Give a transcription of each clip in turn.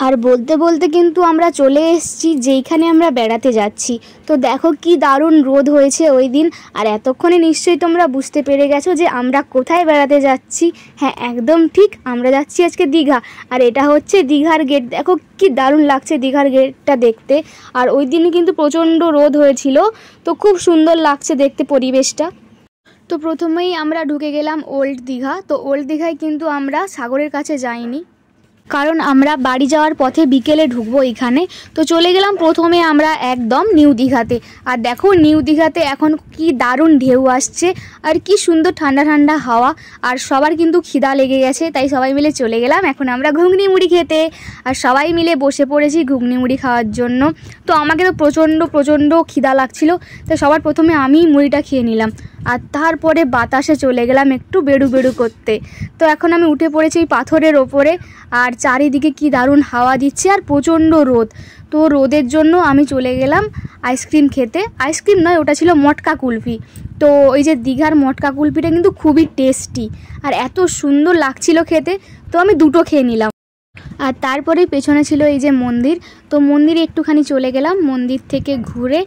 আর বলতে বলতে কিন্তু আমরা চলে এসেছি যেইখানে আমরা বেড়াতে যাচ্ছি। তো দেখো কি দারুণ রোদ হয়েছে ওই দিন। আর এতক্ষণে নিশ্চয়ই তোমরা বুঝতে পেরে গেছো যে আমরা কোথায় বেড়াতে যাচ্ছি। হ্যাঁ, একদম ঠিক, আমরা যাচ্ছি আজকে দীঘা। আর এটা হচ্ছে দীঘার গেট। দেখো কি দারুণ লাগছে দীঘার গেটটা দেখতে। আর ওই দিনই কিন্তু প্রচণ্ড রোদ হয়েছিল, তো খুব সুন্দর লাগছে দেখতে পরিবেশটা। তো প্রথমেই আমরা ঢুকে গেলাম ওল্ড দীঘা। তো ওল্ড দীঘায় কিন্তু আমরা সাগরের কাছে যাইনি, কারণ আমরা বাড়ি যাওয়ার পথে বিকেলে ঢুকবো এখানে। তো চলে গেলাম প্রথমে আমরা একদম নিউ দীঘাতে। আর দেখো নিউ দীঘাতে এখন কি দারুণ ঢেউ আসছে আর কি সুন্দর ঠান্ডা ঠান্ডা হাওয়া। আর সবার কিন্তু খিদা লেগে গেছে, তাই সবাই মিলে চলে গেলাম এখন আমরা ঘুগনি মুড়ি খেতে। আর সবাই মিলে বসে পড়েছি ঘুগনি মুড়ি খাওয়ার জন্য। তো আমাকে তো প্রচণ্ড খিদা লাগছিল, তো সবার প্রথমে আমি মুড়িটা খেয়ে নিলাম। আর তারপরে বাতাসে চলে গেলাম একটু বেড়ু করতে। তো এখন আমি উঠে পড়েছি এই পাথরের ওপরে। আর চারিদিকে কি দারুণ হাওয়া দিচ্ছে আর প্রচণ্ড রোদ। তো রোদের জন্য আমি চলে গেলাম আইসক্রিম খেতে। আইসক্রিম নয়, ওটা ছিল মটকা কুলফি। তো ওই যে দীঘার মটকা কুলফিটা কিন্তু খুবই টেস্টি আর এত সুন্দর লাগছিল খেতে, তো আমি দুটো খেয়ে নিলাম। আর তারপরে পেছনে ছিল এই যে মন্দির। তো মন্দিরে একটুখানি চলে গেলাম, মন্দির থেকে ঘুরে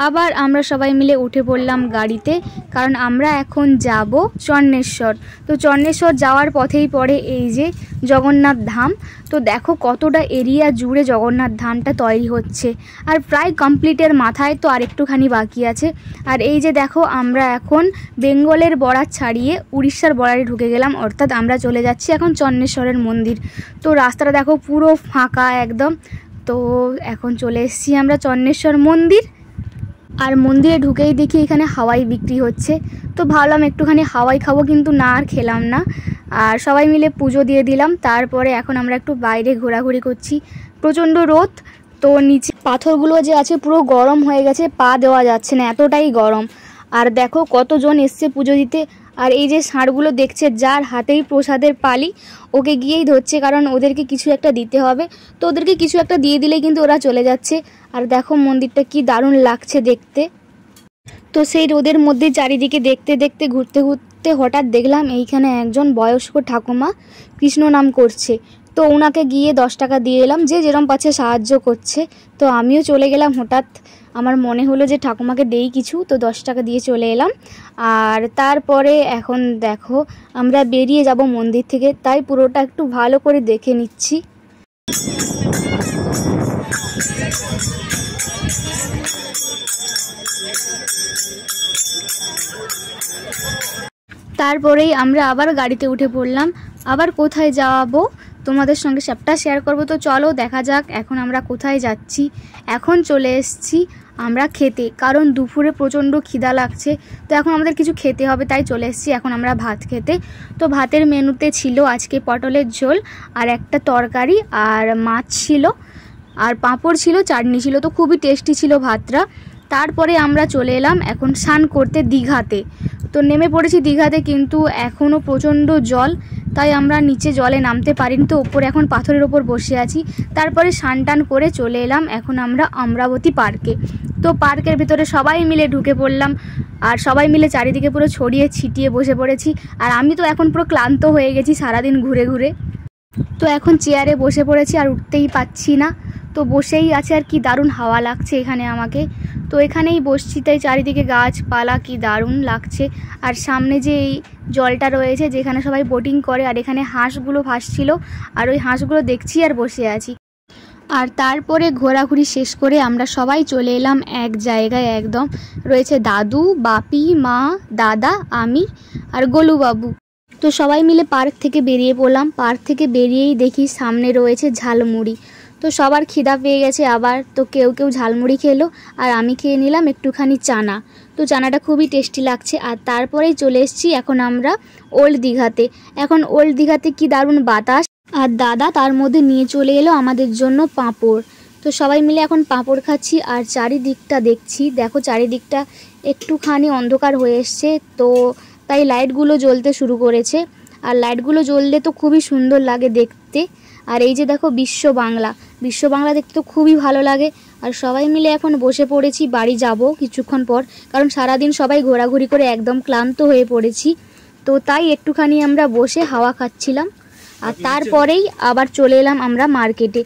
আবার আমরা সবাই মিলে উঠে পড়লাম গাড়িতে, কারণ আমরা এখন যাব চন্নেশ্বর। তো চন্নেশ্বর যাওয়ার পথেই পড়ে এই যে জগন্নাথ ধাম। তো দেখো কতটা এরিয়া জুড়ে জগন্নাথ ধামটা তৈরি হচ্ছে আর প্রায় কমপ্লিটের মাথায়, তো আর একটুখানি বাকি আছে। আর এই যে দেখো আমরা এখন বেঙ্গলের বর্ডার ছাড়িয়ে উড়িষ্যার বর্ডারে ঢুকে গেলাম, অর্থাৎ আমরা চলে যাচ্ছি এখন চন্নেশ্বরের মন্দির। তো রাস্তাটা দেখো পুরো ফাঁকা একদম। তো এখন চলে এসেছি আমরা চন্নেশ্বর মন্দির। আর মন্দিরে ঢুকেই দেখি এখানে হাওয়াই বিক্রি হচ্ছে। তো ভাবলাম একটুখানি হাওয়াই খাবো, কিন্তু না আর খেলাম না। আর সবাই মিলে পুজো দিয়ে দিলাম। তারপরে এখন আমরা একটু বাইরে ঘোরাঘুরি করছি, প্রচণ্ড রোদ। তো নিচে পাথরগুলো যে আছে পুরো গরম হয়ে গেছে, পা দেওয়া যাচ্ছে না, এতটাই গরম। আর দেখো কতজন এসছে পুজো দিতে। আর এই যে ষাঁড়গুলো দেখছে, যার হাতেই প্রসাদের পালি ওকে গিয়েই ধরছে, কারণ ওদেরকে কিছু একটা দিতে হবে। তো ওদেরকে কিছু একটা দিয়ে দিলেই কিন্তু ওরা চলে যাচ্ছে। আর দেখো মন্দিরটা কি দারুণ লাগছে দেখতে। তো সেই রোদের মধ্যে চারিদিকে দেখতে দেখতে ঘুরতে ঘুরতে হঠাৎ দেখলাম এইখানে একজন বয়স্ক ঠাকুমা কৃষ্ণ নাম করছে। তো ওনাকে গিয়ে 10 টাকা দিয়ে এলাম, যে যেরম পাচ্ছে সাহায্য করছে। তো আমিও চলে গেলাম, হঠাৎ আমার মনে হলো যে ঠাকুমাকে দেই কিছু, তো 10 টাকা দিয়ে চলে এলাম। আর তারপরে এখন দেখো আমরা বেরিয়ে যাব মন্দির থেকে, তাই পুরোটা একটু ভালো করে দেখে নিচ্ছি। তারপরেই আমরা আবার গাড়িতে উঠে পড়লাম। আবার কোথায় যাবো তোমাদের সঙ্গে সবটা শেয়ার করব। তো চলো দেখা যাক এখন আমরা কোথায় যাচ্ছি। এখন চলে এসেছি আমরা খেতে, কারণ দুপুরে প্রচণ্ড খিদা লাগছে। তো এখন আমাদের কিছু খেতে হবে, তাই চলে এসেছি এখন আমরা ভাত খেতে। তো ভাতের মেনুতে ছিল আজকে পটলের ঝোল আর একটা তরকারি আর মাছ ছিল আর পাঁপড় ছিল, চাটনি ছিল। তো খুবই টেস্টি ছিল ভাতটা। তারপরে আমরা চলে এলাম এখন স্নান করতে দীঘাতে। তো নেমে পড়েছি দীঘাতে, কিন্তু এখনও প্রচণ্ড জল, তাই আমরা নিচে জলে নামতে পারিনি। তো ওপরে এখন পাথরের ওপর বসে আছি। তারপরে স্নান টান করে চলে এলাম এখন আমরা অমরাবতী পার্কে। তো পার্কের ভিতরে সবাই মিলে ঢুকে পড়লাম আর সবাই মিলে চারিদিকে পুরো ছড়িয়ে ছিটিয়ে বসে পড়েছি। আর আমি তো এখন পুরো ক্লান্ত হয়ে গেছি সারাদিন ঘুরে ঘুরে। তো এখন চেয়ারে বসে পড়েছি আর উঠতেই পাচ্ছি না। তো বসেই আছে আর কি দারুণ হাওয়া লাগছে এখানে আমাকে। তো এখানেই বসছি, তাই চারিদিকে গাছপালা কি দারুণ লাগছে। আর সামনে যে এই জলটা রয়েছে যেখানে সবাই বোটিং করে, আর এখানে হাঁসগুলো ভাসছিল, আর ওই হাঁসগুলো দেখছি আর বসে আছি। আর তারপরে ঘোরাঘুরি শেষ করে আমরা সবাই চলে এলাম এক জায়গায়, একদম রয়েছে দাদু, বাপি, মা, দাদা, আমি আর গোলুবাবু। তো সবাই মিলে পার্ক থেকে বেরিয়ে পড়লাম। পার্ক থেকে বেরিয়েই দেখি সামনে রয়েছে ঝালমুড়ি। তো সবার খিদা পেয়ে গেছে আবার, তো কেউ কেউ ঝালমুড়ি খেলো আর আমি খেয়ে নিলাম একটুখানি চানা। তো চানাটা খুবই টেস্টি লাগছে। আর তারপরেই চলে এসেছি এখন আমরা ওল্ড দীঘাতে। এখন ওল্ড দীঘাতে কি দারুণ বাতাস, আর দাদা তার মধ্যে নিয়ে চলে এলো আমাদের জন্য পাঁপড়। তো সবাই মিলে এখন পাঁপড় খাচ্ছি আর চারিদিকটা দেখছি। দেখো চারিদিকটা একটুখানি অন্ধকার হয়ে এসছে, তো তাই লাইটগুলো জ্বলতে শুরু করেছে। আর লাইটগুলো জ্বললে তো খুবই সুন্দর লাগে দেখতে। আর এই যে দেখো বিশ্ব বাংলা দেখতে তো খুবই ভালো লাগে। আর সবাই মিলে এখন বসে পড়েছি, বাড়ি যাব কিছুক্ষণ পর, কারণ সারাদিন সবাই ঘোরাঘুরি করে একদম ক্লান্ত হয়ে পড়েছি। তো তাই একটুখানি আমরা বসে হাওয়া খাচ্ছিলাম। আর তারপরেই আবার চলে এলাম আমরা মার্কেটে।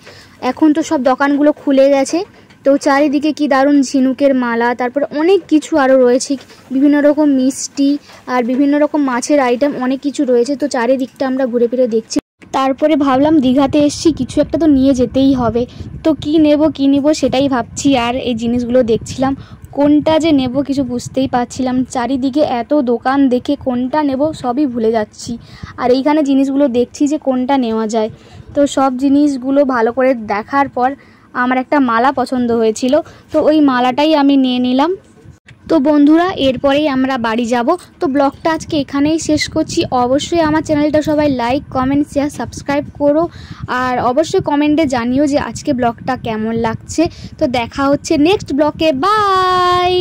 এখন তো সব দোকানগুলো খুলে গেছে, তো চারিদিকে কি দারুণ ঝিনুকের মালা, তারপরে অনেক কিছু আরও রয়েছে, বিভিন্ন রকম মিষ্টি আর বিভিন্ন রকম মাছের আইটেম অনেক কিছু রয়েছে। তো চারিদিকটা আমরা ঘুরে ফিরে দেখছি। তারপরে ভাবলাম দীঘাতে এসছি, কিছু একটা তো নিয়ে যেতেই হবে। তো কি নেব সেটাই ভাবছি আর এই জিনিসগুলো দেখছিলাম, কোনটা যে নেব কিছু বুঝতেই পারছিলাম। চারিদিকে এত দোকান দেখে কোনটা নেব সবই ভুলে যাচ্ছি। আর এইখানে জিনিসগুলো দেখছি যে কোনটা নেওয়া যায়। তো সব জিনিসগুলো ভালো করে দেখার পর আমার একটা মালা পছন্দ হয়েছিল, তো ওই মালাটাই আমি নিয়ে নিলাম। তো বন্ধুরা, এরপরেই আমরা বাড়ি যাব। তো ব্লগটা আজকে এখানেই শেষ করছি। অবশ্যই আমার চ্যানেলটা সবাই লাইক, কমেন্ট, শেয়ার, সাবস্ক্রাইব করো। আর অবশ্যই কমেন্টে জানিও যে আজকে ব্লগটা কেমন লাগছে। তো দেখা হচ্ছে নেক্সট ব্লগে। বাই।